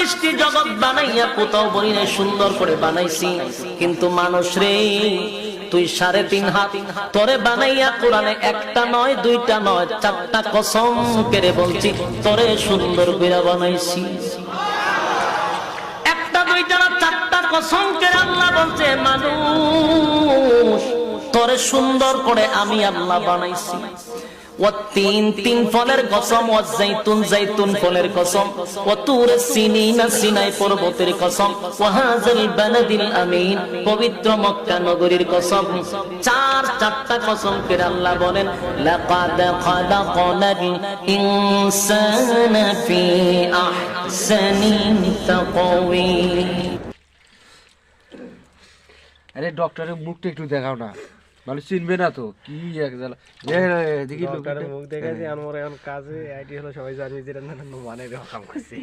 সৃষ্টি জগৎ বানাইয়া কোথাও বলি নাই সুন্দর করে বানাইছি, কিন্তু মানুষ রে তুই 3.5 হাত তোরে বানাইয়া কোরআনে একটা নয় দুইটা নয় 4টা কসম করে বলছি তোরে সুন্দর করে বানাইছি। একটা দুইটা না 4টা কসম করে আল্লাহ বলছে মানুষ তোরে সুন্দর করে আমি আল্লাহ বানাইছি। والتين تين ফলের কসম, والزيتون زيتون ফলের কসম, وطور السينين সিনাই পর্বতের কসম, وهذا البلد الأمين পবিত্র মক্কা নগরীর কসম। 4টা কসম করে আল্লাহ বলেন লাকাদ খালাকনাল ইনসানা ফি আহসানি তাকওয়িম। আরে ডক্টরের মুখটা একটু দেখাও না, মানুষ চিনবে না তো কি এক জ্বালা। দেখি ডক্টরের মুখ দেখাইছি, আমার এখন কাজে আইডি হলো সবাই জানি যেটা মানে কাম করছে।